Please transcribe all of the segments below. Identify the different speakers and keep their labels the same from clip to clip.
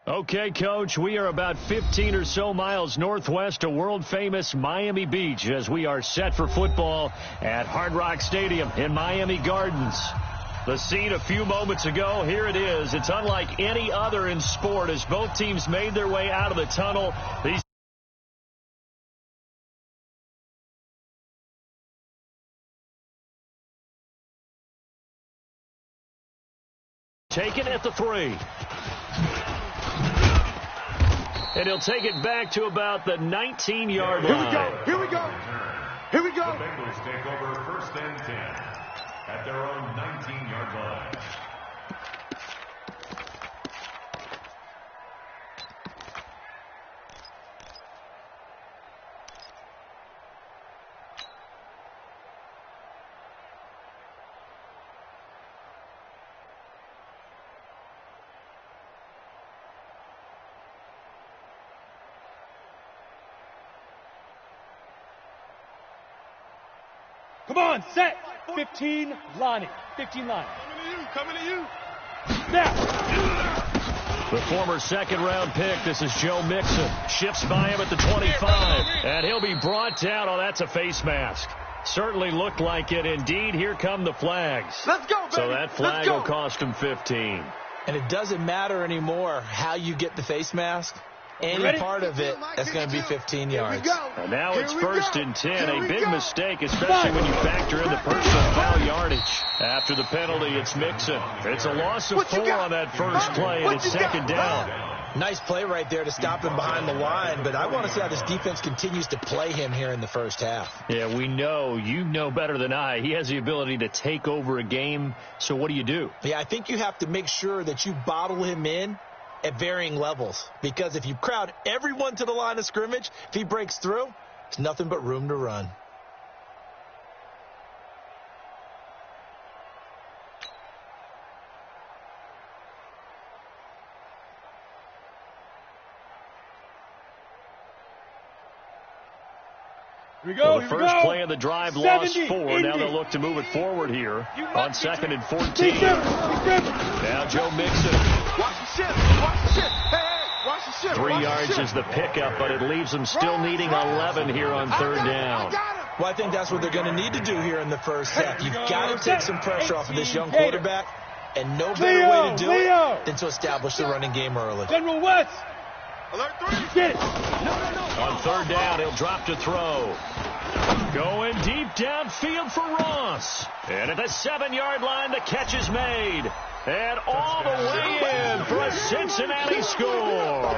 Speaker 1: Okay, Coach, we are about 15 or so miles northwest of world-famous Miami Beach as we are set for football at Hard Rock Stadium in Miami Gardens. The scene a few moments ago, here it is. It's unlike any other in sport as both teams made their way out of the tunnel. These taken at the 3. And he'll take it back to about the 19-yard line.
Speaker 2: Here we go. Here we go.
Speaker 3: The Bengals take over 1st and 10 at their own 19-yard line.
Speaker 2: Come on, set. 15 lining. 15 line. Coming to you. Snap.
Speaker 1: The former second-round pick, this is Joe Mixon. Shifts by him at the 25. And he'll be brought down. Oh, that's a face mask. Certainly looked like it. Indeed, here come the flags.
Speaker 2: Let's go, baby.
Speaker 1: So that flag will cost him 15.
Speaker 4: And it doesn't matter anymore how you get the face mask. Any part of it, that's going to be 15 yards.
Speaker 1: And now it's 1st and 10. A big mistake, especially when you factor in the personal foul yardage. After the penalty, it's Mixon. It's a loss of 4 on that first play, and it's 2nd down.
Speaker 4: Nice play right there to stop him behind the line, but I want to see how this defense continues to play him here in the first half.
Speaker 1: Yeah, we know. You know better than I. He has the ability to take over a game, so what do?
Speaker 4: Yeah, I think you have to make sure that you bottle him in at varying levels, because if you crowd everyone to the line of scrimmage, if he breaks through, there's nothing but room to run.
Speaker 2: Here we go.
Speaker 1: Well, the first play of the drive lost 4. Now they'll look to move it forward here on 2nd and 14. Now Joe Mixon.
Speaker 2: Watch the shift. Watch the shift. Hey, watch the shift.
Speaker 1: 3 yards is the pickup, but it leaves them still needing 11 here on 3rd down.
Speaker 4: Well, I think that's what they're going to need to do here in the first half. You've got to take some pressure off of this young quarterback, and no better way to do it than to establish the running game early.
Speaker 2: General West. Alert 3. Get it.
Speaker 1: On 3rd down, he'll drop to throw. Going deep downfield for Ross. And at the 7-yard line, the catch is made. And all the way in for a Cincinnati score.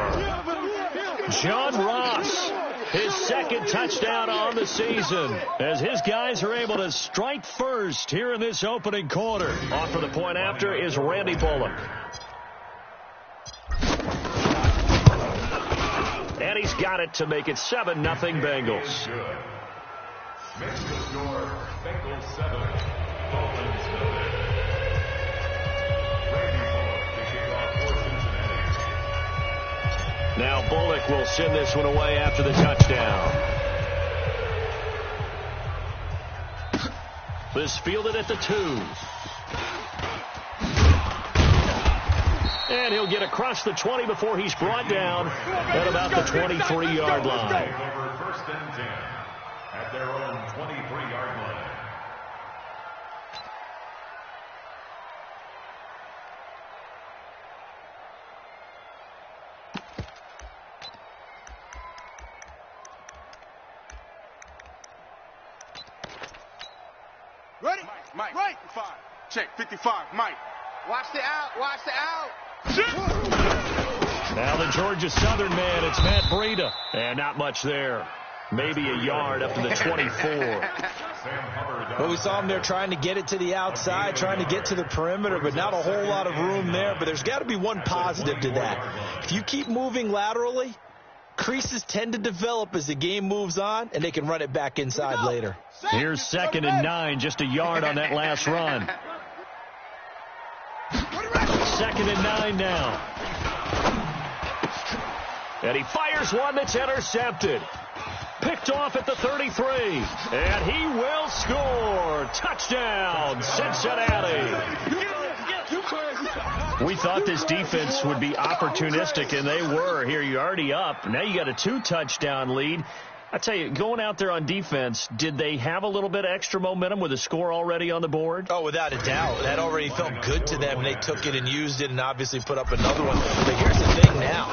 Speaker 1: John Ross, his 2nd touchdown on the season, as his guys are able to strike first here in this opening quarter. Off for the point after is Randy Bullock. And he's got it to make it 7-0 Bengals.
Speaker 3: Makes the score Bengals 7, Dolphins 0. Randy Bullock to kick off for Cincinnati.
Speaker 1: Now Bullock will send this one away after the touchdown. This fielded at the 2. And he'll get across the 20 before he's brought down at about the 23-yard line.
Speaker 3: Over 1st and 10 at their own 23-yard line.
Speaker 2: Ready? Mike. Right. 55. Check. 55. Mike. Watch the out. Watch the out.
Speaker 1: Now the Georgia Southern man, it's Matt Breida. And not much there. Maybe a yard up to the 24.
Speaker 4: Well, we saw him there trying to get it to the outside, trying to get to the perimeter, but not a whole lot of room there. But there's got to be one positive to that. If you keep moving laterally, creases tend to develop as the game moves on, and they can run it back inside later.
Speaker 1: Here's 2nd and 9, just a yard on that last run. 2nd and 9 now. And he fires one that's intercepted. Picked off at the 33. And he will score. Touchdown, Cincinnati. We thought this defense would be opportunistic, and they were. Here, you're already up. Now you got a 2-touchdown lead. I tell you, going out there on defense, did they have a little bit of extra momentum with a score already on the board?
Speaker 4: Oh, without a doubt. That already felt good to them, and they took it and used it and obviously put up another one. But here's the thing now.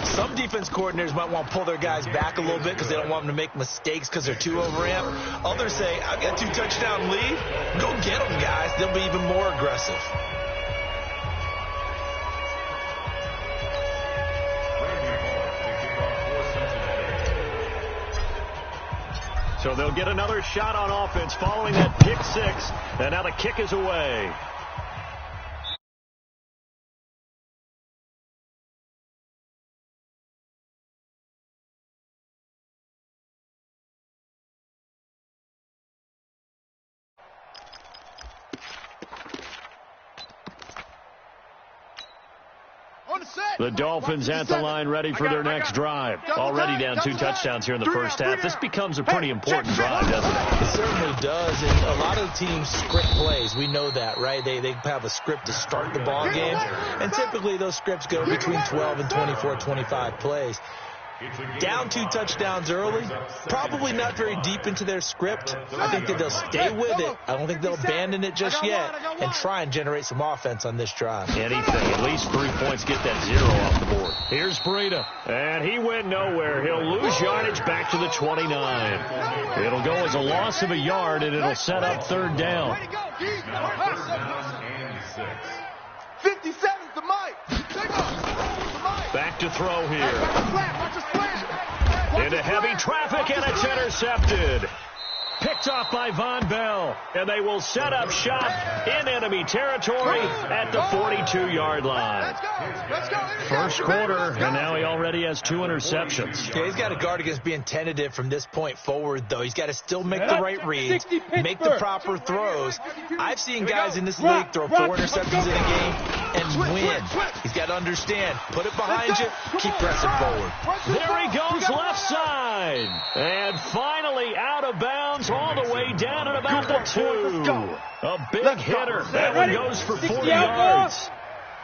Speaker 4: Some defense coordinators might want to pull their guys back a little bit because they don't want them to make mistakes because they're too overamped. Others say, I've got a 2-touchdown lead. Go get them, guys. They'll be even more aggressive.
Speaker 1: So they'll get another shot on offense following that pick six. And now the kick is away. The Dolphins at the line ready for their next drive. Already down 2 touchdowns here in the first half. This becomes a pretty important drive, doesn't it?
Speaker 4: It certainly does. And a lot of teams script plays. We know that, right? They have a script to start the ball game. And typically those scripts go between 12 and 24, 25 plays. Down 2 touchdowns early, probably not very deep into their script. I think that they'll stay with it. I don't think they'll abandon it just yet and try and generate some offense on this drive.
Speaker 1: Anything, at least 3 points, get that 0 off the board. Here's Breida, and he went nowhere. He'll lose yardage back to the 29. It'll go as a loss of a yard, and it'll set up 3rd down.
Speaker 5: 57's the mic.
Speaker 1: Back to throw here. Into heavy traffic, and it's intercepted. Picked off by Von Bell, and they will set up shop in enemy territory at the 42-yard line. First quarter, and now he already has 2 interceptions.
Speaker 4: Yeah, he's got to guard against being tentative from this point forward, though. He's got to still make the right reads, make the proper throws. I've seen guys in this league throw 4 interceptions in a game and win. He's got to understand, put it behind you, keep pressing forward.
Speaker 1: There he goes left side. And finally out of bounds all the way down at about the 2. A big hitter. That one goes for 40 yards.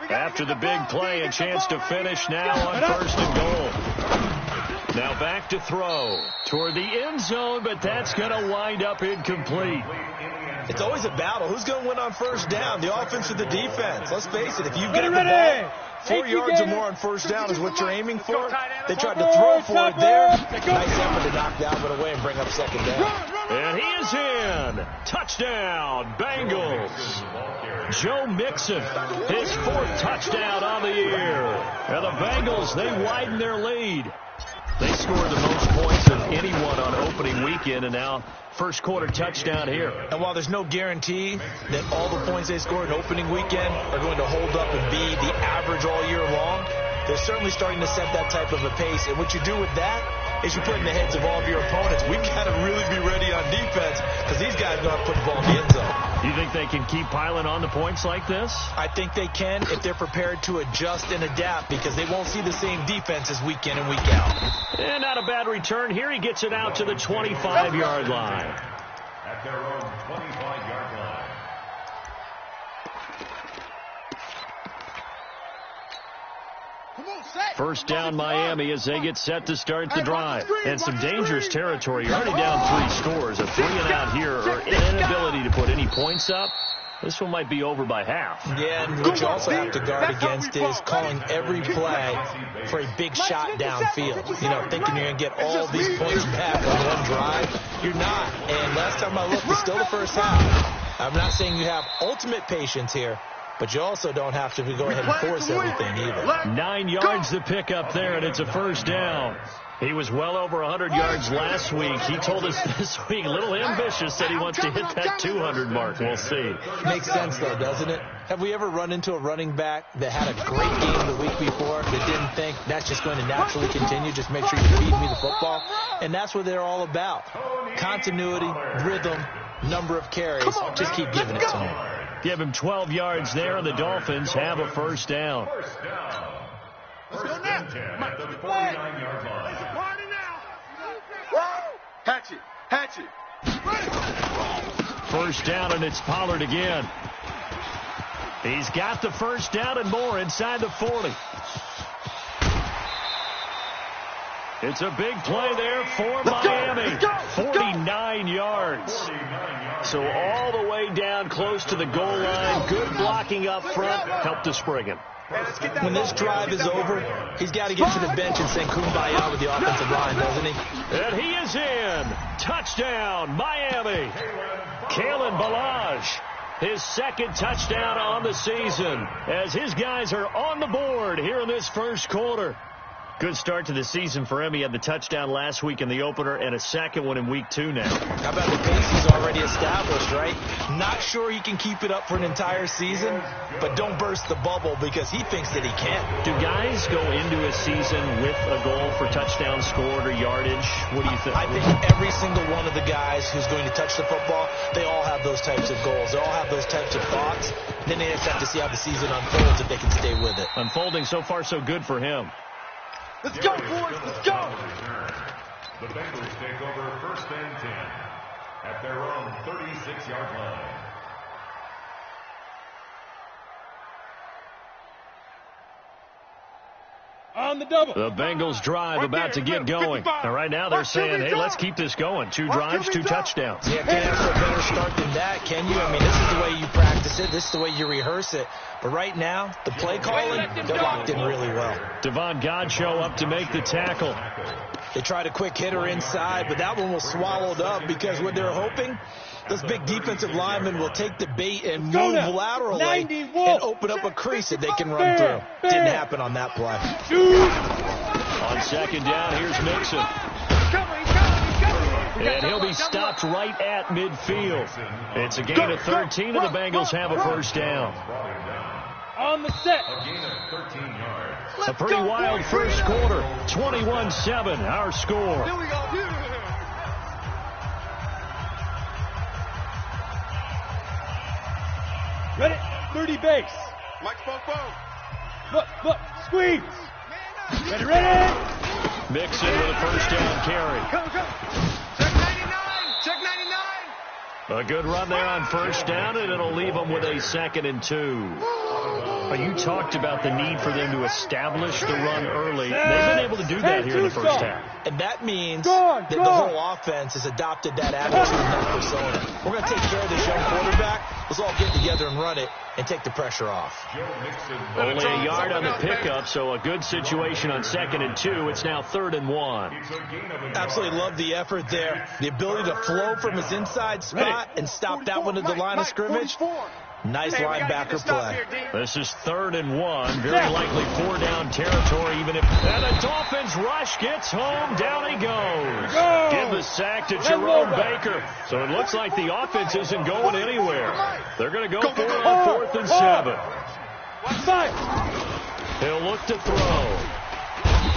Speaker 1: After the big play, a chance to finish now on 1st and goal. Now back to throw toward the end zone, but that's going to wind up incomplete.
Speaker 4: It's always a battle. Who's going to win on 1st down, the offense or the defense? Let's face it, if you get the ball 4 yards or more on 1st down is what you're aiming for. They tried to throw for it there. Nice effort to knock that one away and bring up 2nd down.
Speaker 1: And he is in. Touchdown, Bengals. Joe Mixon, his 4th touchdown on the year. And the Bengals, they widen their lead. They scored the most points of anyone on opening weekend, and now first quarter touchdown here.
Speaker 4: And while there's no guarantee that all the points they scored in opening weekend are going to hold up and be the average all year long, they're certainly starting to set that type of a pace. And what you do with that is you put in the heads of all of your opponents, we got to really be ready on defense because these guys know how to put the ball in the end zone.
Speaker 1: You think they can keep piling on the points like this?
Speaker 4: I think they can if they're prepared to adjust and adapt because they won't see the same defenses week in and week out.
Speaker 1: And not a bad return. Here he gets it out to the 25-yard line.
Speaker 3: At their own 25-yard line.
Speaker 1: First down Miami as they get set to start the drive. And some dangerous territory. You're already down 3 scores. A 3 and out here or inability to put any points up. This one might be over by half.
Speaker 4: Yeah, and what you also have to guard against is calling every play for a big shot downfield. You know, thinking you're going to get all these points back on one drive. You're not. And last time I looked, it's still the first half. I'm not saying you have ultimate patience here, but you also don't have to go ahead and force everything either.
Speaker 1: 9 yards to pick up there, and it's a first down. He was well over 100 yards last week. He told us this week, a little ambitious, said he wants to hit that 200 mark. We'll see.
Speaker 4: Makes sense, though, doesn't it? Have we ever run into a running back that had a great game the week before that didn't think that's just going to naturally continue? Just make sure you feed me the football. And that's what they're all about. Continuity, rhythm, number of carries. Just keep giving it to him.
Speaker 1: Give him 12 yards there, and the Dolphins have a first down.
Speaker 3: Let's go now. At the 49-yard line.
Speaker 5: It's a party now. Hatch it.
Speaker 1: First down, and it's Pollard again. He's got the first down and more inside the 40. It's a big play there for Miami. 49 yards. So all the way down close to the goal line. Good blocking up front. Helped to spring him.
Speaker 4: When this drive is over, he's got to get to the bench and sing Kumbaya with the offensive line, doesn't he?
Speaker 1: And he is in. Touchdown, Miami. Kalen Ballage, his second touchdown on the season, as his guys are on the board here in this first quarter. Good start to the season for him. He had the touchdown last week in the opener and a second one in week 2 now.
Speaker 4: How about the pace he's already established, right? Not sure he can keep it up for an entire season, but don't burst the bubble because he thinks that he can.
Speaker 1: Do guys go into a season with a goal for touchdown scored or yardage? What do you think?
Speaker 4: I think every single one of the guys who's going to touch the football, they all have those types of goals. They all have those types of thoughts. Then they just have to see how the season unfolds if they can stay with it.
Speaker 1: Unfolding so far so good for him.
Speaker 5: Let's go, boys. Let's go.
Speaker 3: The Bengals take over 1st and 10 at their own 36-yard line.
Speaker 2: On the double.
Speaker 1: The Bengals drive about to get going. And right now they're saying, hey, let's keep this going. 2 drives, 2 touchdowns.
Speaker 4: Yeah, can't ask for a better start than that, can you? I mean, this is the way you practice it. This is the way you rehearse it. But right now, the play calling, they're locked in really well.
Speaker 1: Devon Godchaux up to make the tackle.
Speaker 4: They tried a quick hitter inside, but that one was swallowed up because what they're hoping, those big defensive linemen will take the bait and move laterally and open up a crease that they can run through. Didn't happen on that play.
Speaker 1: On second down, here's Mixon. And he'll be stopped right at midfield. It's a gain of 13, and the Bengals have a first down.
Speaker 2: On the set.
Speaker 3: A gain of 13 yards.
Speaker 1: A pretty wild first quarter. 21-7, our score.
Speaker 5: Here we go.
Speaker 2: Ready? 30 base.
Speaker 5: Mike Spoke.
Speaker 2: Look. Squeeze. Ready.
Speaker 1: Mixon with a first down carry.
Speaker 5: Come. Check 99. Check 99.
Speaker 1: A good run there on first down, and it'll leave them with a 2nd and 2. You talked about the need for them to establish the run early. They've been able to do that here in the first half.
Speaker 4: And that means that the whole offense has adopted that attitude and that persona. We're going to take care of this young quarterback. Let's all get together and run it and take the pressure off.
Speaker 1: Only a yard on the pickup, so a good situation on 2nd and 2. It's now 3rd and 1.
Speaker 4: Absolutely love the effort there. The ability to flow from his inside spot and stop that one at the line of scrimmage. Nice linebacker play.
Speaker 1: This is 3rd and 1. Very likely 4-down territory, even if... And the Dolphins rush gets home. Down he goes. Give the sack to Jerome Baker. So it looks like the offense isn't going anywhere. They're going to go for it on 4th and 7. He'll look to throw.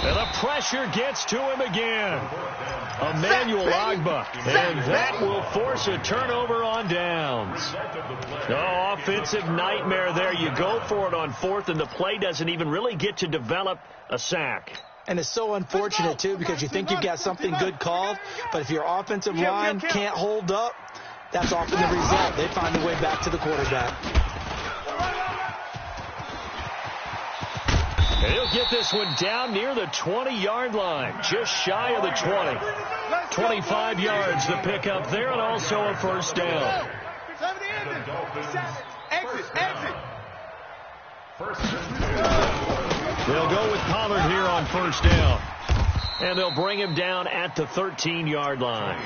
Speaker 1: And the pressure gets to him again. Emmanuel Agba. And that will force a turnover on downs. No offensive nightmare there. You go for it on 4th, and the play doesn't even really get to develop a sack.
Speaker 4: And it's so unfortunate, too, because you think you've got something good called, but if your offensive line can't hold up, that's often the result. They find a way back to the quarterback.
Speaker 1: And he'll get this one down near the 20-yard line, just shy of the 20. 25 yards to pick up there, and also a first down.
Speaker 5: Exit.
Speaker 1: They'll go with Pollard here on first down. And they'll bring him down at the 13-yard line.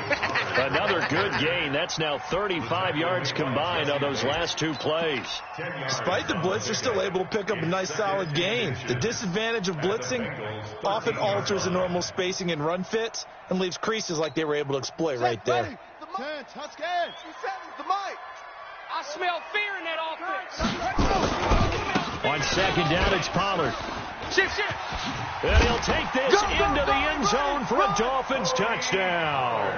Speaker 1: Another good gain. That's now 35 yards combined on those last 2 plays.
Speaker 4: Despite the blitz, they're still able to pick up a nice solid gain. The disadvantage of blitzing often alters the normal spacing and run fits and leaves creases like they were able to exploit right there.
Speaker 5: T.S.K. The mic.
Speaker 2: I smell fear in that offense.
Speaker 1: On second down, it's Pollard.
Speaker 2: Shift.
Speaker 1: And he'll take this into the end zone for a Dolphins touchdown.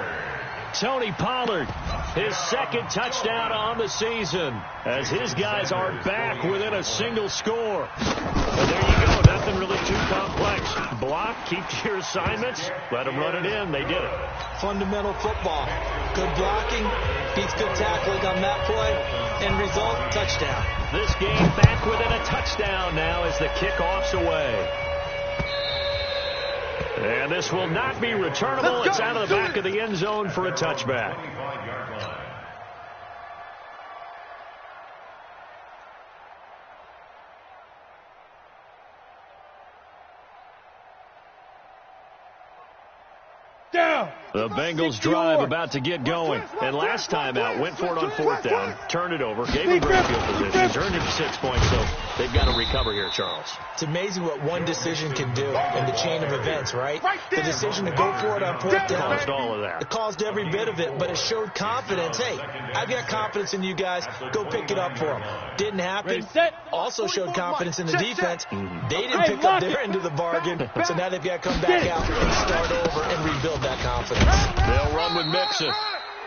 Speaker 1: Tony Pollard, his 2nd touchdown on the season, as his guys are back within a single score. And there you go, nothing really too complex. block, keep to your assignments, let them run it in. They did it.
Speaker 4: Fundamental football. Good blocking, beats good tackling on that play. End result, touchdown.
Speaker 1: This game back within a touchdown now as the kickoff's away. And this will not be returnable. It's out of the back of the end zone for a touchback.
Speaker 2: Down.
Speaker 1: The Bengals drive about to get going. And last time out, went for it on fourth down, turned it over, gave them great field positions, earned him 6 points, so they've got to recover here, Charles.
Speaker 4: It's amazing what one decision can do in the chain of events, right? The decision to go for it on fourth down.
Speaker 1: Caused all of that.
Speaker 4: It caused every bit of it, but it showed confidence. Hey, I've got confidence in you guys. Go pick it up for them. Didn't happen. Also showed confidence in the defense. They didn't pick up their end of the bargain, so now they've got to come back out and start over and rebuild that confidence.
Speaker 1: They'll run with Mixon.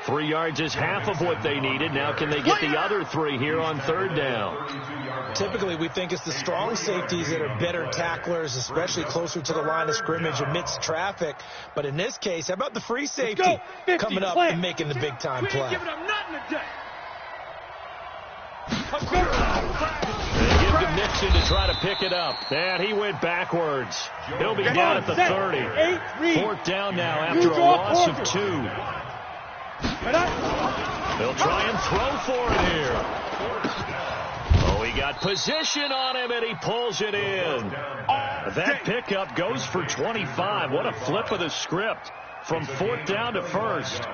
Speaker 1: 3 yards is half of what they needed. Now can they get the other 3 here on third down?
Speaker 4: Typically, we think it's the strong safeties that are better tacklers, especially closer to the line of scrimmage amidst traffic. But in this case, how about the free safety coming up and making the big-time play?
Speaker 1: They give to Mixon to try to pick it up. And he went backwards. He'll be down at the 30. Fourth down now after a loss of 2. They'll try and throw for it here. Oh, he got position on him, and he pulls it in. That pickup goes for 25. What a flip of the script from fourth down to first.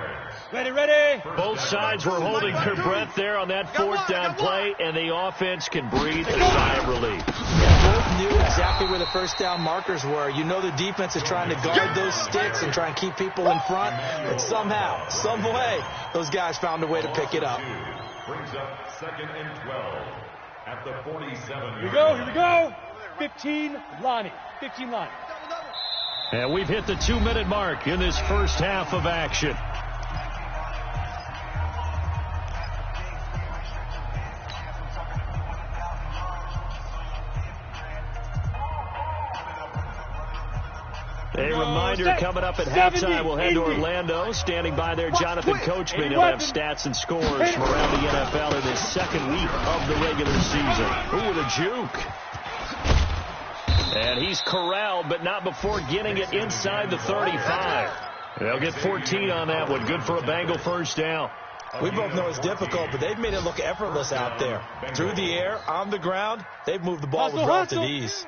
Speaker 2: Ready.
Speaker 1: Both sides were holding their breath there on that fourth down play, and the offense can breathe a sigh of relief.
Speaker 4: Both knew exactly where the first down markers were. You know the defense is trying to guard those sticks and try and keep people in front, but somehow, some way, those guys found a way to pick it up.
Speaker 3: Brings up 2nd and 12 at the 47.
Speaker 2: Here we go. 15 Lonnie.
Speaker 1: And we've hit the 2-minute mark in this first half of action. A reminder coming up at halftime, we'll head to Orlando. Standing by there, Jonathan Coachman. He'll have stats and scores from around the NFL in his second week of the regular season. Ooh, with a juke. And he's corralled, but not before getting it inside the 35. They'll get 14 on that one. Good for a Bengal first down.
Speaker 4: We both know it's difficult, but they've made it look effortless out there. Through the air, on the ground, they've moved the ball with relative ease.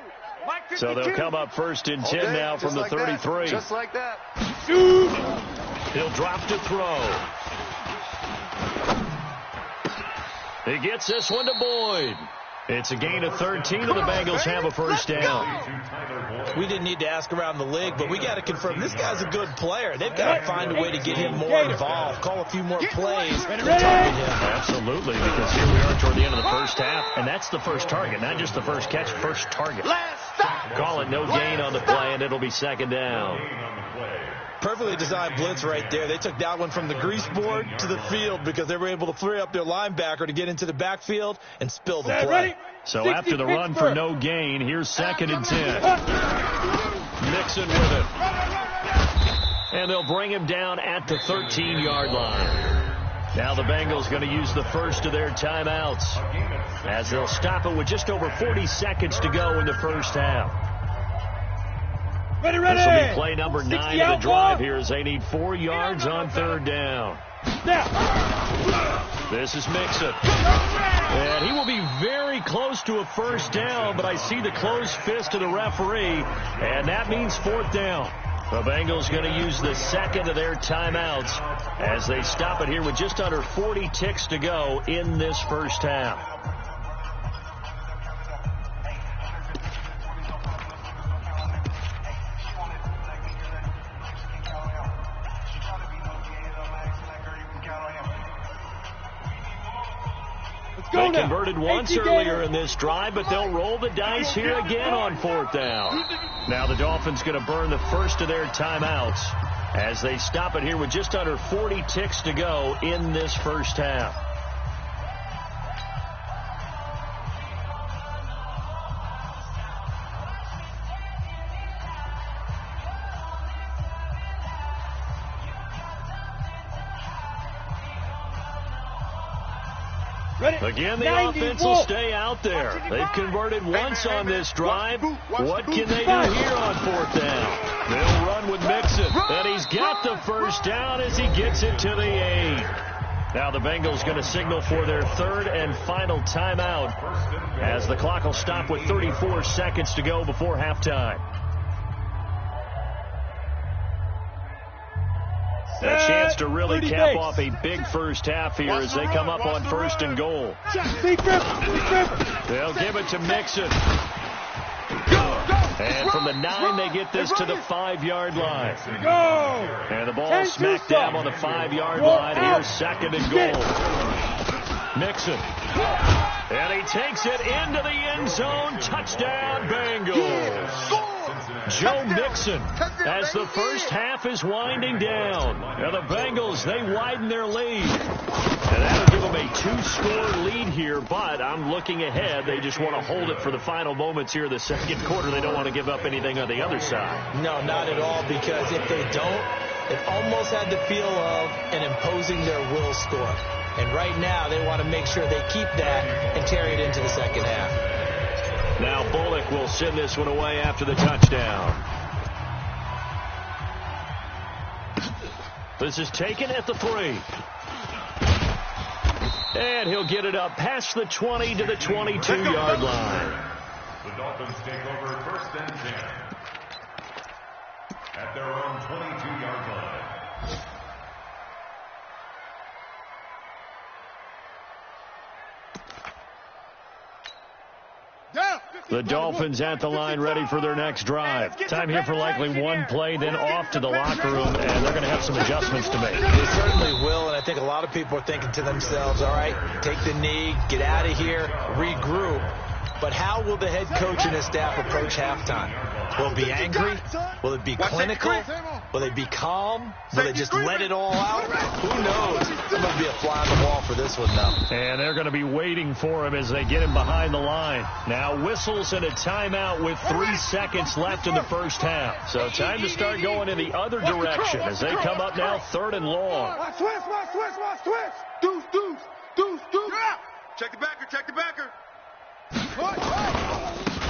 Speaker 1: So they'll come up 1st and 10 now from the 33.
Speaker 5: Just like that.
Speaker 1: He'll drop to throw. He gets this one to Boyd. It's a gain of 13, and the Bengals have a first down.
Speaker 4: We didn't need to ask around the league, but we got to confirm this guy's a good player. They've got to find a way to get him more involved, call a few more plays, and target him.
Speaker 1: Absolutely, because here we are toward the end of the first half, and that's the first target, not just the first catch, first target. Call it no gain on the play, and it'll be 2nd down.
Speaker 4: Perfectly designed blitz right there. They took that one from the grease board to the field because they were able to free up their linebacker to get into the backfield and spill the play.
Speaker 1: So after the run for no gain, here's 2nd and 10. Mixon with it. And they'll bring him down at the 13-yard line. Now the Bengals going to use the first of their timeouts as they'll stop it with just over 40 seconds to go in the first half. This will be play number 9 of the drive here as they need 4 yards on third down. This is Mixon. And he will be very close to a first down, but I see the closed fist of the referee, and that means 4th down. The Bengals going to use the second of their timeouts as they stop it here with just under 40 ticks to go in this first half. They converted once earlier in this drive, but they'll roll the dice here again on 4th down. Now the Dolphins going to burn the first of their timeouts as they stop it here with just under 40 ticks to go in this first half. Again, the offense will stay out there. They've converted once on this drive. What can they do here on fourth down? They'll run with Mixon, and he's got the first down as he gets it to the 8. Now the Bengals going to signal for their third and final timeout as the clock will stop with 34 seconds to go before halftime. A chance to really cap off a big first half here as they come up on first and goal. They'll give it to Mixon. And from the 9, they get this to the 5-yard line. And the ball smack dab on the 5-yard line. Here's second and goal. Mixon. And he takes it into the end zone. Touchdown, Bengals. Joe Mixon as the first half is winding down. Now the Bengals, they widen their lead. And that'll give them a 2-score lead here, but I'm looking ahead. They just want to hold it for the final moments here of the second quarter. They don't want to give up anything on the other side.
Speaker 4: No, not at all, because if they don't, it almost had the feel of an imposing their will score. And right now, they want to make sure they keep that and carry it into the second half.
Speaker 1: Now Bullock will send this one away after the touchdown. This is taken at the 3. And he'll get it up past the 20 to the 22-yard line.
Speaker 3: The Dolphins take over first and 10 at their own 22-yard line.
Speaker 1: The Dolphins at the line ready for their next drive. Time here for likely one play, then off to the locker room, and they're going to have some adjustments to make.
Speaker 4: They certainly will, and I think a lot of people are thinking to themselves, all right, take the knee, get out of here, regroup. But how will the head coach and his staff approach halftime? Will it be angry? Will it be clinical? Will they be calm? Will they just let it all out? Who knows? There's going to be a fly on the wall for this one, though.
Speaker 1: And they're going to be waiting for him as they get him behind the line. Now whistles and a timeout with 3 seconds left in the first half. So time to start going in the other direction as they come up now third and long.
Speaker 5: Switch. Deuce. Check the backer.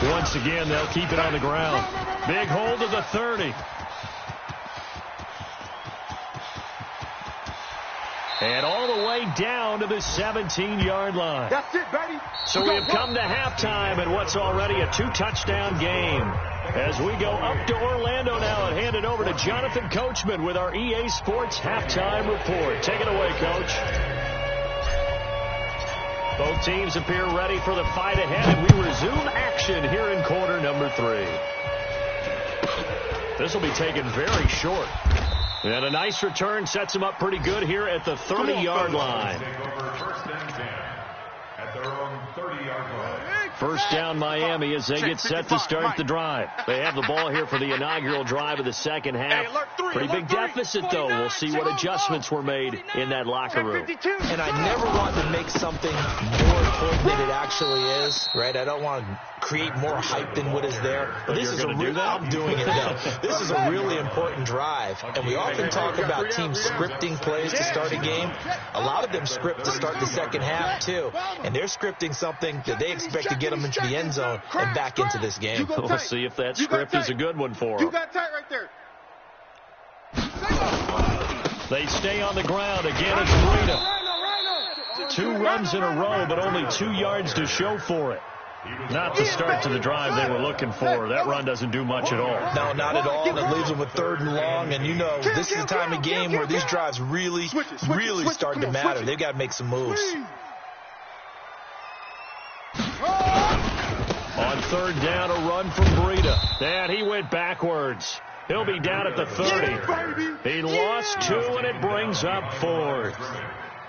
Speaker 1: Once again, they'll keep it on the ground. Big hold of the 30. And all the way down to the 17-yard line.
Speaker 5: That's it, baby.
Speaker 1: So we have come to halftime in what's already a 2-touchdown game. As we go up to Orlando now and hand it over to Jonathan Coachman with our EA Sports Halftime Report. Take it away, Coach. Both teams appear ready for the fight ahead, and we resume action here in quarter number 3. This will be taken very short. And a nice return sets them up pretty good here at the 30-yard line. First down Miami as they get set to start the drive. They have the ball here for the inaugural drive of the second half. Pretty big deficit, though. We'll see what adjustments were made in that locker room.
Speaker 4: And I never want to make something more important than it actually is, right? I don't want to create more hype than what is there. But this is a real, I'm doing it now. This is a really important drive. And we often talk about teams scripting plays to start a game. A lot of them script to start the second half, too. And they're scripting something that they expect to get them into the end zone and back into this game.
Speaker 1: We'll see if that script is a good one for them.
Speaker 5: You got tight right there.
Speaker 1: They stay on the ground. Again, it's Breida. 2 runs in a row, but only 2 yards to show for it. Not the start to the drive they were looking for. That run doesn't do much at all.
Speaker 4: No, not at all. And it leaves them with 3rd and long. And, you know, this is the time of game where these drives really start to matter. They've got to make some moves.
Speaker 1: On 3rd down, a run from Breida. And he went backwards. He'll be down at the 30. He lost 2, and it brings up 4th.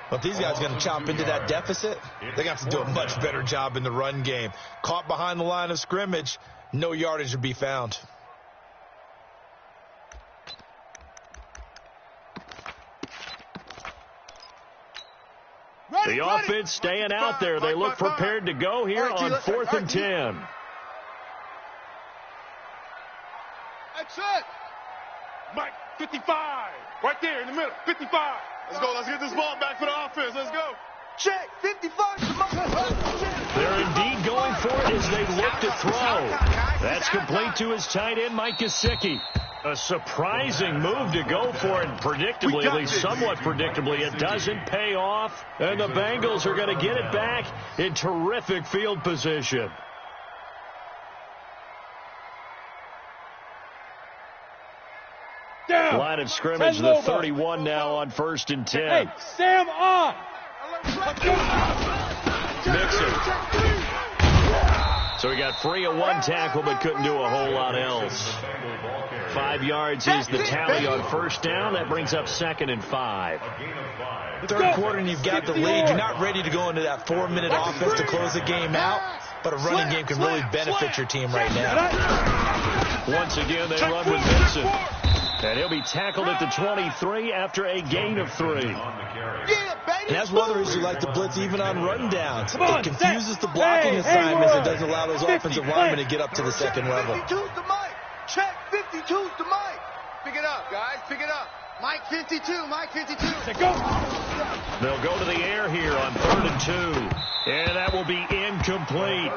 Speaker 4: But these guys are going to chop into that deficit. They got to do a much better job in the run game. Caught behind the line of scrimmage, no yardage to be found.
Speaker 1: The offense staying out there. They look prepared to go here on 4th and 10.
Speaker 5: That's it. Mike, 55. Right there in the middle. 55. Let's go. Let's get this ball back for the offense. Let's go. Check. 55 to Mike.
Speaker 1: They're indeed going for it as they look to throw. That's complete to his tight end, Mike Gesicki. A surprising move to go for it, predictably, at least somewhat predictably. It doesn't pay off, and the Bengals are going to get it back in terrific field position.
Speaker 2: Down.
Speaker 1: Line of scrimmage, the 31 now on 1st and 10.
Speaker 2: Hey, Sam on.
Speaker 1: Mixon. So he got free of one tackle but couldn't do a whole lot else. 5 yards is the tally on 1st down. That brings up 2nd and 5.
Speaker 4: Third quarter and you've got the lead. You're not ready to go into that 4-minute offense to close the game out, but a running game can really benefit your team right now.
Speaker 1: Once again, they run with Vincent. And he'll be tackled at the 23 after a gain of 3.
Speaker 4: And that's one of the reasons you like to blitz even on run downs. It confuses the blocking assignments. It doesn't allow those offensive linemen to get up to the second level.
Speaker 5: 52's to Mike. Check. 52's to Mike. Pick it up, guys. Pick it up. Mike 52. Mike 52.
Speaker 2: Go.
Speaker 1: They'll go to the air here on 3rd and 2. And that will be incomplete.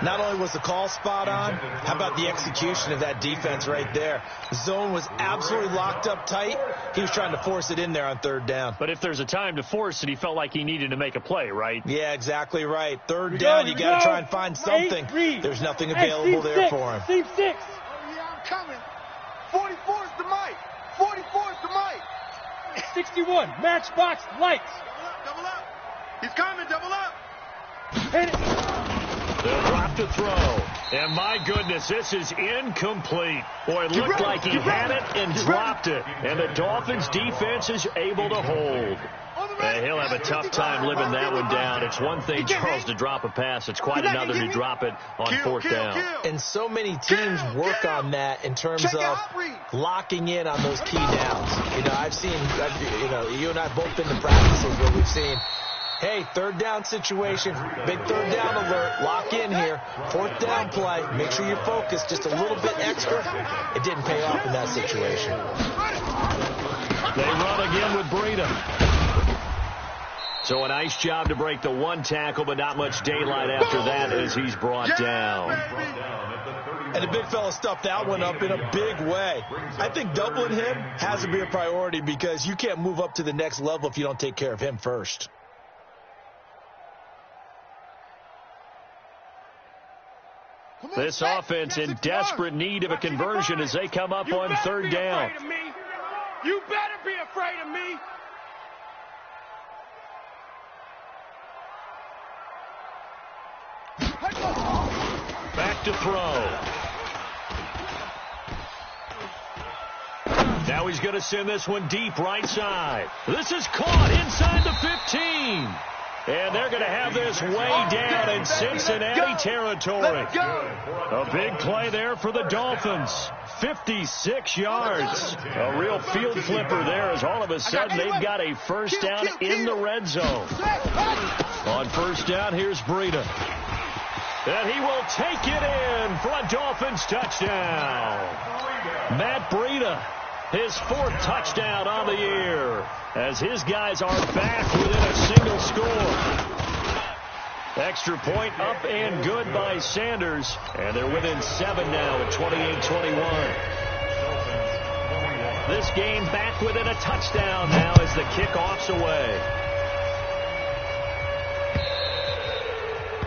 Speaker 4: Not only was the call spot on, how about the execution of that defense right there? The zone was absolutely locked up tight. He was trying to force it in there on 3rd down.
Speaker 1: But if there's a time to force it, he felt like he needed to make a play, right?
Speaker 4: Yeah, exactly right. 3rd down, you got to try and find something. There's nothing available there for him.
Speaker 2: Team 6.
Speaker 5: Oh, yeah, I'm coming. 44's to Mike. 44's to Mike.
Speaker 2: 61. Matchbox lights.
Speaker 5: Double up. He's coming. Double up.
Speaker 2: Hit it.
Speaker 1: They'll drop to throw. And my goodness, this is incomplete. Boy, it looked like he had it and dropped it. And the Dolphins defense is able to hold. He'll have a tough time living that one down. It's one thing, Charles, to drop a pass. It's quite another to drop it on 4th down.
Speaker 4: And so many teams work on that in terms of locking in on those key downs. You know, I've seen, you and I both been to practices where we've seen, hey, 3rd down situation, big 3rd down alert, lock in here, 4th down play, make sure you're focused just a little bit extra. It didn't pay off in that situation.
Speaker 1: They run again with Breida. So a nice job to break the 1 tackle, but not much daylight after that as he's brought down.
Speaker 4: And the big fella stuffed that one up in a big way. I think doubling him has to be a priority because you can't move up to the next level if you don't take care of him first.
Speaker 1: This offense in desperate need of a conversion as they come up on 3rd down.
Speaker 2: You better be afraid of me.
Speaker 1: Back to throw. Now he's going to send this one deep right side. This is caught inside the 15. And they're going to have this way down in Cincinnati territory. A big play there for the Dolphins. 56 yards. A real field flipper there as all of a sudden they've got a 1st down in the red zone. On 1st down, here's Breida. And he will take it in for a Dolphins touchdown. Matt Breida, his 4th touchdown on the year, as his guys are back within a single score. Extra point up and good by Sanders, and they're within 7 now at 28-21. This game back within a touchdown now as the kickoff's away.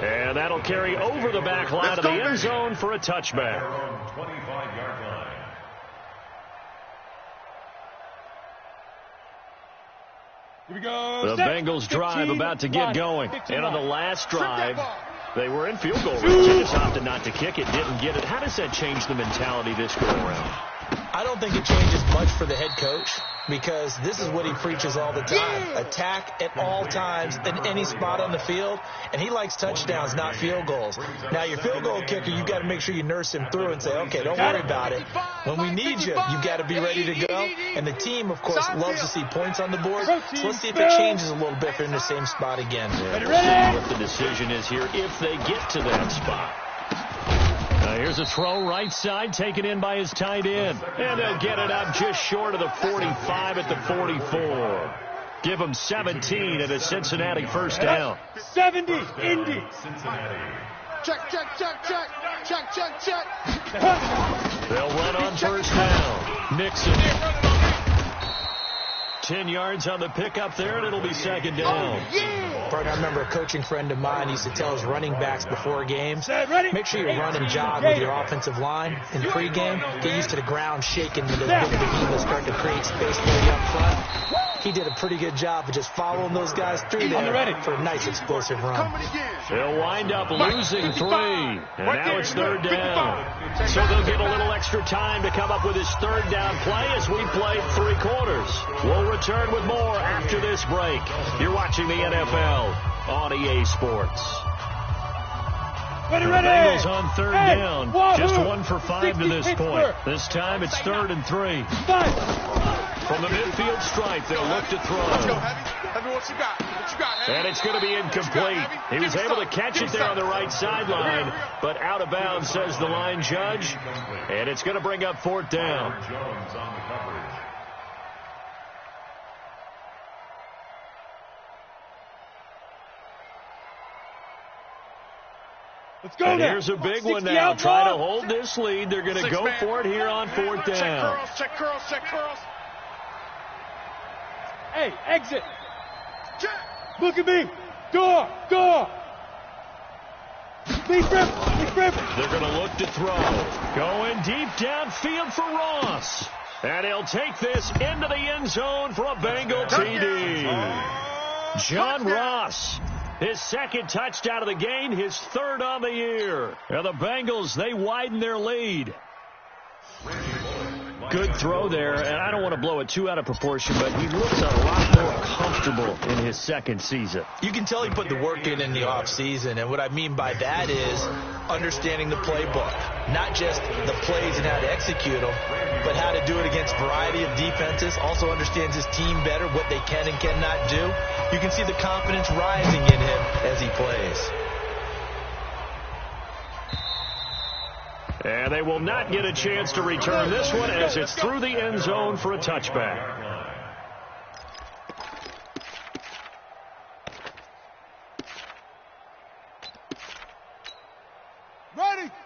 Speaker 1: And that'll carry over the back line of the end zone for a touchback.
Speaker 3: 25-yard line.
Speaker 2: Here we go.
Speaker 1: The Bengals drive about to get going. And on the last drive, they were in field goal range. They just opted not to kick it, didn't get it. How does that change the mentality this go around?
Speaker 4: I don't think it changes much for the head coach because this is what he preaches all the time. Attack at all times in any spot on the field, and he likes touchdowns, not field goals. Now, your field goal kicker, you've got to make sure you nurse him through and say, okay, don't worry about it. When we need you, you've got to be ready to go. And the team, of course, loves to see points on the board. So let's see if it changes a little bit if they're in the same spot again.
Speaker 1: Yeah, we'll see what the decision is here if they get to that spot. Here's a throw right side taken in by his tight end. And they'll get it up just short of the 45 at the 44. Give them 17 at a Cincinnati first down.
Speaker 2: 70, Indy.
Speaker 3: Cincinnati.
Speaker 5: Check, check, check, check. Check, check, check.
Speaker 1: They'll run on first down. Nixon. 10 yards on the pickup there, and it'll be second down.
Speaker 4: Bart, I remember a coaching friend of mine used to tell his running backs before games, make sure you run and jog with your offensive line in pregame. Get used to the ground shaking when those big behemoths start to create space for you up front. He did a pretty good job of just following those guys through there for a nice explosive run.
Speaker 1: They'll wind up losing 3, and now it's third down. So they'll get a little extra time to come up with his third down play as we play 3 quarters. We'll return with more after this break. You're watching the NFL on EA Sports. The Bengals on third down. Just 1 for 5 to this point. This time it's 3rd and 3. From the midfield stripe, they'll look to throw.
Speaker 5: Let's go, Heavy. Heavy, what you got? What you got, Heavy?
Speaker 1: And it's going to be incomplete. He was able to catch it there on the right sideline, but out of bounds, says the line judge. And it's going to bring up 4th down.
Speaker 3: Jones on the coverage.
Speaker 2: Let's go
Speaker 1: And
Speaker 2: now.
Speaker 1: here's a big one
Speaker 2: 60
Speaker 1: now.
Speaker 2: out,
Speaker 1: Trying to
Speaker 2: ball.
Speaker 1: hold this lead. They're going to go for it here on 4th down.
Speaker 5: Check curls, check curls, check curls.
Speaker 2: Hey, exit.
Speaker 5: Check.
Speaker 2: Look at me. Door. Please grip.
Speaker 1: They're going to look to throw. Going deep downfield for Ross. And he'll take this into the end zone for a Bengal TD. John Ross. His 2nd touchdown of the game, his 3rd on the year. And the Bengals, they widen their lead. Good throw there, and I don't want to blow it too out of proportion, but he looks a lot more comfortable in his 2nd season.
Speaker 4: You can tell he put the work in the offseason, and what I mean by that is understanding the playbook. Not just the plays and how to execute them, but how to do it against a variety of defenses. Also understands his team better, what they can and cannot do. You can see the confidence rising in him as he plays.
Speaker 1: And they will not get a chance to return this one as it's through the end zone for a touchback.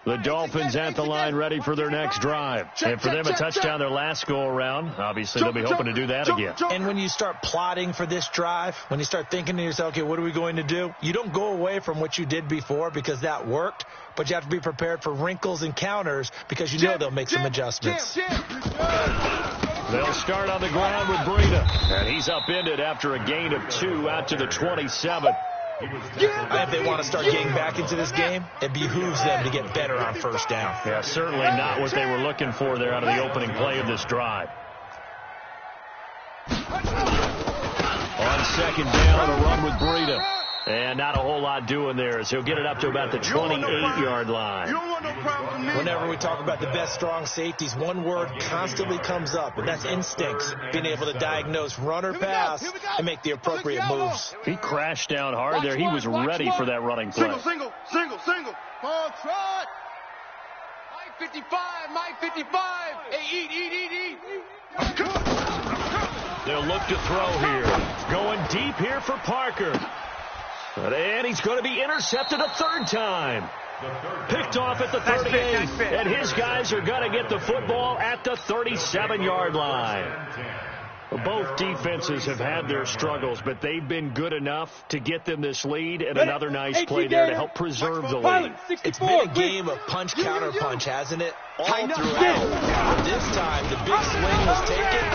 Speaker 1: The Dolphins at the line ready for their next drive. And for them, a touchdown their last go-around. Obviously, they'll be hoping to do that again.
Speaker 4: And when you start plotting for this drive, when you start thinking to yourself, okay, what are we going to do? You don't go away from what you did before because that worked, but you have to be prepared for wrinkles and counters because you know they'll make some adjustments.
Speaker 1: They'll start on the ground with Breida. And he's upended after a gain of 2 out to the 27.
Speaker 4: If they want to start getting back into this game, it behooves them to get better on first down.
Speaker 1: Yeah, certainly not what they were looking for there out of the opening play of this drive. On second down, a run with Breida. And not a whole lot doing there as he'll get it up to about the 28-yard line.
Speaker 4: Whenever we talk about the best strong safeties, one word constantly comes up, and that's instincts. Being able to diagnose run or pass and make the appropriate moves.
Speaker 1: He crashed down hard there. He was ready for that running play.
Speaker 5: Single. Ball trot. Mike 55. Hey, eat.
Speaker 1: They'll look to throw here. Going deep here for Parker. And he's going to be intercepted a 3rd time. Picked off at the 38. And his guys are going to get the football at the 37-yard line. Both defenses have had their struggles, but they've been good enough to get them this lead, and another nice play there to help preserve the lead.
Speaker 4: It's been a game of punch, counter punch, hasn't it? All throughout. But this time, the big swing was taken,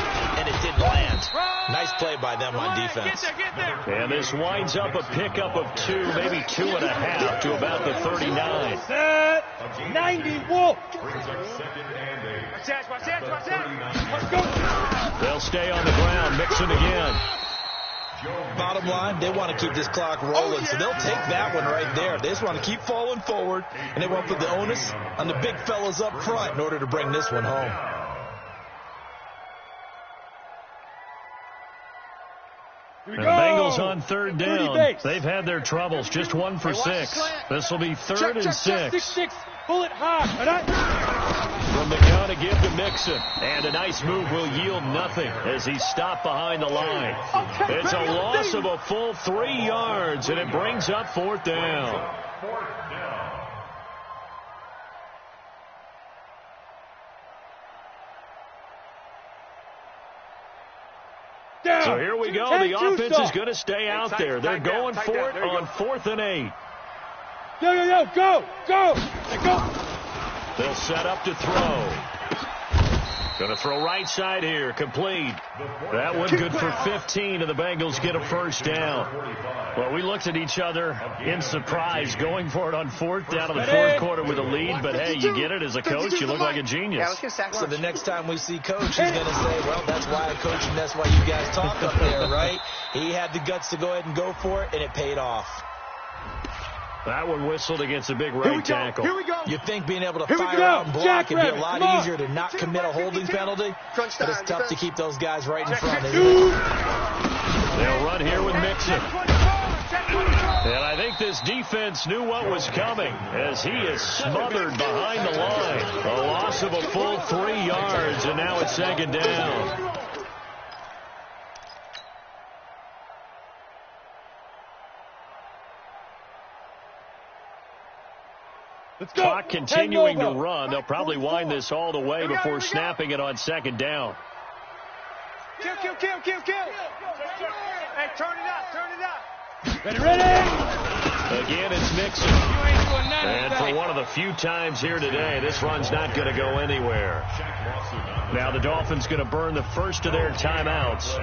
Speaker 4: and it didn't land. Nice play by them on defense.
Speaker 1: And this winds up a pickup of 2, maybe 2.5 to about the 39.
Speaker 2: Set. 90, Wolf. Let's go.
Speaker 1: They'll stay on the ground, mixing again.
Speaker 4: Bottom line, they want to keep this clock rolling, so they'll take that one right there. They just want to keep falling forward, and they want to put the onus on the big fellas up front in order to bring this one home.
Speaker 1: And the Bengals on 3rd down. They've had their troubles, just 1 for 6. This will be 3rd and 6.
Speaker 2: Pull it hard.
Speaker 1: From the gun, a give to Mixon. And a nice move will yield nothing as he's stopped behind the line. It's a loss of a full 3 yards, and it brings up 4th down. So here we go. The offense is going to stay out there. They're going for it on 4th and 8.
Speaker 2: Go.
Speaker 1: They'll set up to throw. Going to throw right side here. Complete. That one good for 15, and the Bengals get a 1st down. Well, we looked at each other in surprise going for it on 4th down in the 4th quarter with a lead. But, hey, you get it as a coach. You look like a genius.
Speaker 4: So the next time we see Coach, he's going to say, well, that's why I coach and that's why you guys talk up there, right? He had the guts to go ahead and go for it, and it paid off.
Speaker 1: That one whistled against a big right tackle.
Speaker 5: Here we go.
Speaker 4: You think being able to fire out and block would be a lot easier to not commit a holding penalty? But it's tough to keep those guys right in front of you.
Speaker 1: They'll run here with Mixon. And I think this defense knew what was coming as he is smothered behind the line. A loss of a full 3 yards, and now it's 2nd down. Clock continuing to run. They'll probably wind this all the way before snapping it on 2nd down.
Speaker 5: Kill. Hey, turn it up.
Speaker 2: Ready.
Speaker 1: Again, it's Mixon. And for one of the few times here today, this run's not going to go anywhere. Now the Dolphins going to burn the first of their timeouts.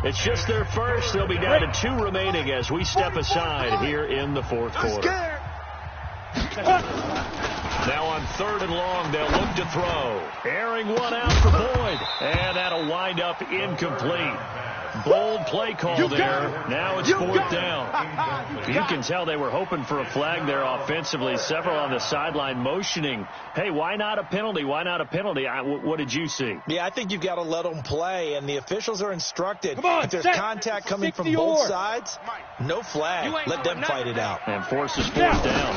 Speaker 1: It's just their first. They'll be down to 2 remaining as we step aside here in the 4th quarter. Now on 3rd and long, they'll look to throw. Airing one out for Boyd. And that'll wind up incomplete. Bold play call there. Now it's 4th down. You can tell they were hoping for a flag there offensively. Several on the sideline motioning, hey, why not a penalty? Why not a penalty? What did you see?
Speaker 4: Yeah, I think you've got to let them play, and the officials are instructed. If there's contact coming from both sides, no flag. Let them fight it out.
Speaker 1: And forces 4th down.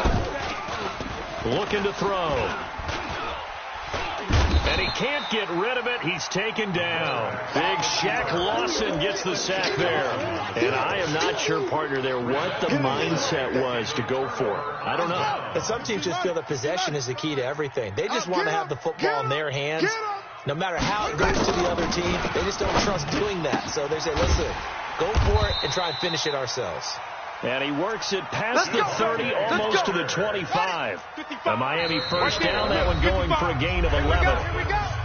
Speaker 1: Looking to throw. And he can't get rid of it. He's taken down. Big Shaq Lawson gets the sack there. And I am not sure, partner, there what the mindset was to go for it. I don't know.
Speaker 4: But some teams just feel that possession is the key to everything. They just want to have the football in their hands. No matter how it goes to the other team, they just don't trust doing that. So they say, listen, go for it and try and finish it ourselves.
Speaker 1: And he works it past the 30, almost to the 25. A Miami 1st down, that one going for a gain of 11.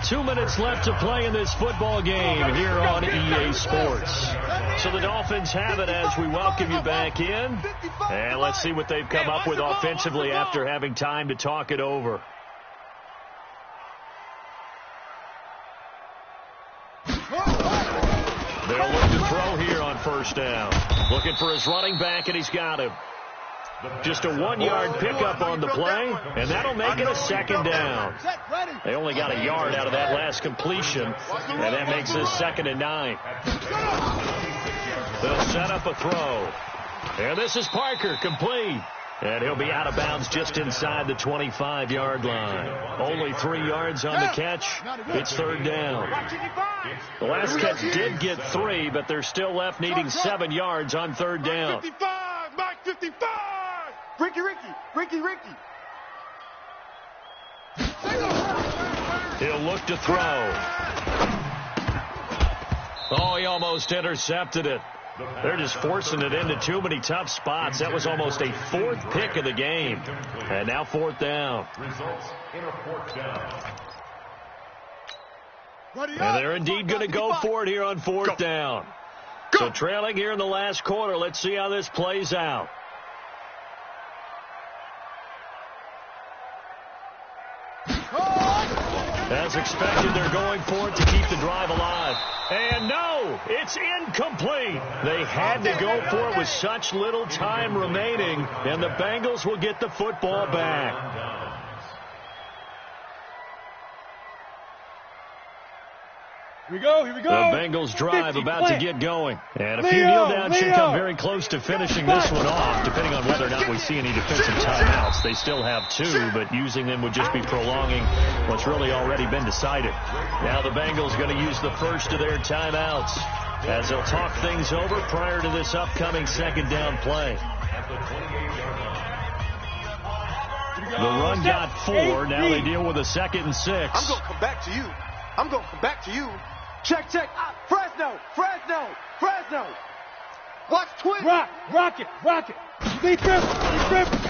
Speaker 1: 2 minutes left to play in this football game here on EA Sports. So the Dolphins have it as we welcome you back in. And let's see what they've come up with offensively after having time to talk it over. They'll look to throw here on 1st down. Looking for his running back, and he's got him. Just a 1-yard pickup on the play, and that'll make it a 2nd down. They only got a yard out of that last completion, and that makes this 2nd and 9. They'll set up a throw. And this is Parker, complete. And he'll be out of bounds just inside the 25-yard line. Only 3 yards on the catch. It's 3rd down. The last catch did get 3, but they're still left needing 7 yards on 3rd down.
Speaker 5: 55, Mike 55. Ricky.
Speaker 1: He'll look to throw. Oh, he almost intercepted it. They're just forcing it into too many tough spots. That was almost a 4th pick of the game. And now 4th down.
Speaker 3: Results in a 4th down.
Speaker 1: And they're indeed going to go for it here on 4th down. So trailing here in the last quarter. Let's see how this plays out. As expected, they're going for it to keep the drive alive. And no, it's incomplete. They had to go for it with such little time remaining, and the Bengals will get the football back.
Speaker 2: Here we go, here we go.
Speaker 1: The Bengals drive
Speaker 2: 50,
Speaker 1: about to get going. And a few kneel downs should come very close to finishing this one off, depending on whether or not we see any defensive timeouts. They still have 2, but using them would just be prolonging what's really already been decided. Now the Bengals going to use the first of their timeouts as they'll talk things over prior to this upcoming second down play. The run got 4. Now they deal with a 2nd and 6.
Speaker 5: I'm going to come back to you. I'm going to come back to you. Check, check. Fresno, Fresno, Fresno. Watch twin.
Speaker 2: Rock it. Deep rip.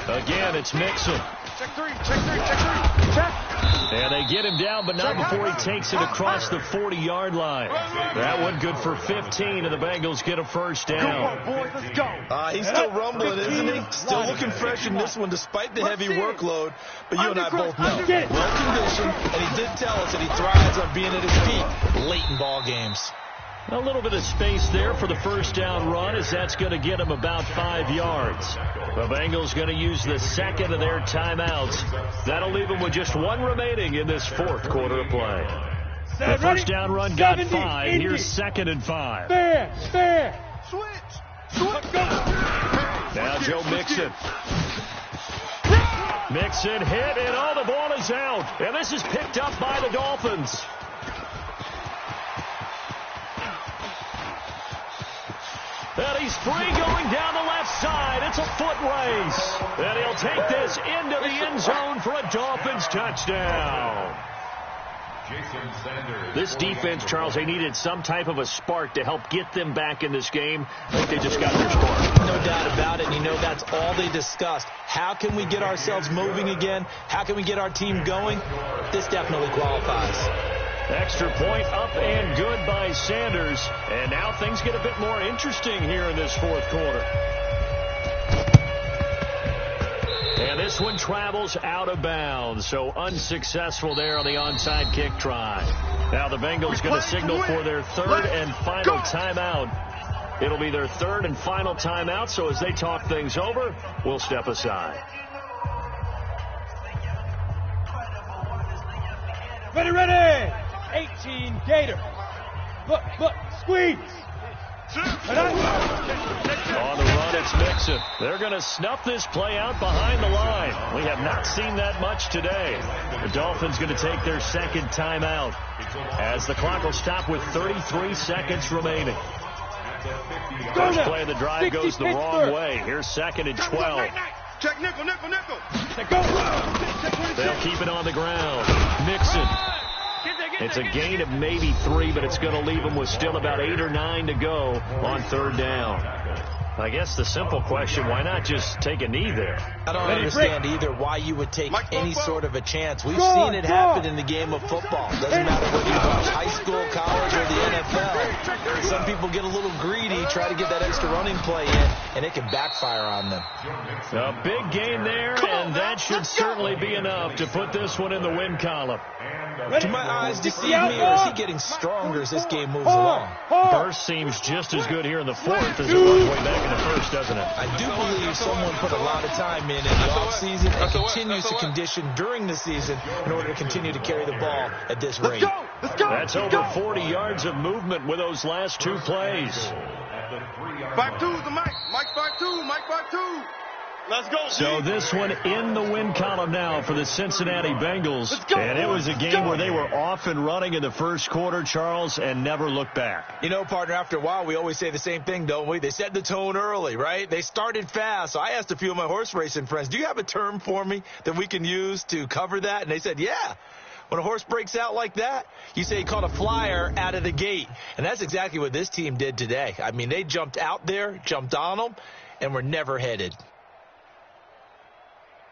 Speaker 1: Again, it's Mixon.
Speaker 5: Check 3, check.
Speaker 1: And they get him down, but not before he takes it across the 40-yard line. That one good for 15, and the Bengals get a first down.
Speaker 5: Come on, boys, let's go.
Speaker 4: He's still rumbling, isn't he? Still looking fresh in this one despite the heavy workload. But you and I both know, well-conditioned, and he did tell us that he thrives on being at his peak late in ball games.
Speaker 1: A little bit of space there for the first down run, as that's going to get him about 5 yards. The Bengals going to use the second of their timeouts. That'll leave them with just 1 remaining in this 4th quarter of play. The first down run got 5. Here's 2nd and 5.
Speaker 5: Fair. Switch. Go.
Speaker 1: Now Joe Mixon. Mixon hit, and the ball is out. And this is picked up by the Dolphins. And he's free going down the left side. It's a foot race. And he'll take this into the end zone for a Dolphins touchdown. This defense, Charles, they needed some type of a spark to help get them back in this game. I think they just got their spark.
Speaker 4: No doubt about it. And you know that's all they discussed. How can we get ourselves moving again? How can we get our team going? This definitely qualifies.
Speaker 1: Extra point up and good by Sanders. And now things get a bit more interesting here in this 4th quarter. And this one travels out of bounds. So unsuccessful there on the onside kick try. Now the Bengals going to signal for their 3rd and final timeout. It'll be their 3rd and final timeout. So as they talk things over, we'll step aside.
Speaker 2: Ready. 18 Gator. Look, squeeze.
Speaker 1: On the run, it's Mixon. They're going to snuff this play out behind the line. We have not seen that much today. The Dolphins going to take their 2nd timeout as the clock will stop with 33 seconds remaining. First play of the drive goes the wrong way. Here's 2nd and 12.
Speaker 5: Check nickel.
Speaker 1: They'll keep it on the ground. Mixon. It's a gain of maybe 3, but it's going to leave them with still about 8 or 9 to go on 3rd down. I guess the simple question, why not just take a knee there?
Speaker 4: I don't understand either why you would take any sort of a chance. We've seen it happen in the game of football. Doesn't matter whether you watch high school, college, or the NFL. Some people get a little greedy, try to get that extra running play in, and it can backfire on them.
Speaker 1: A big gain there, and that should certainly be enough to put this one in the win column.
Speaker 4: Do my eyes deceive me, or is he getting stronger as this game moves along?
Speaker 1: Burst seems just as good here in the 4th as it was way back in the 1st, doesn't it?
Speaker 4: I do believe someone put a lot of time in the offseason and continues to condition during the season in order to continue to carry the ball at this rate.
Speaker 1: That's over 40 yards of movement with those last 2 plays.
Speaker 5: 5-2 to Mike. Mike 5-2. Let's go.
Speaker 1: So this one in the win column now for the Cincinnati Bengals. And it was a game where they were off and running in the 1st quarter, Charles, and never looked back.
Speaker 4: You know, partner, after a while, we always say the same thing, don't we? They set the tone early, right? They started fast. So I asked a few of my horse racing friends, do you have a term for me that we can use to cover that? And they said, yeah. When a horse breaks out like that, you say he caught a flyer out of the gate. And that's exactly what this team did today. I mean, they jumped out there, jumped on them, and were never headed.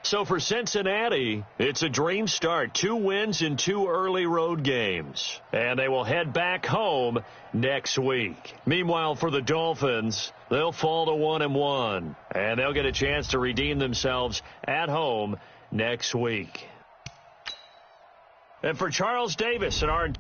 Speaker 1: So for Cincinnati, it's a dream start. 2 wins in 2 early road games. And they will head back home next week. Meanwhile, for the Dolphins, they'll fall to 1-1. And they'll get a chance to redeem themselves at home next week. And for Charles Davis and our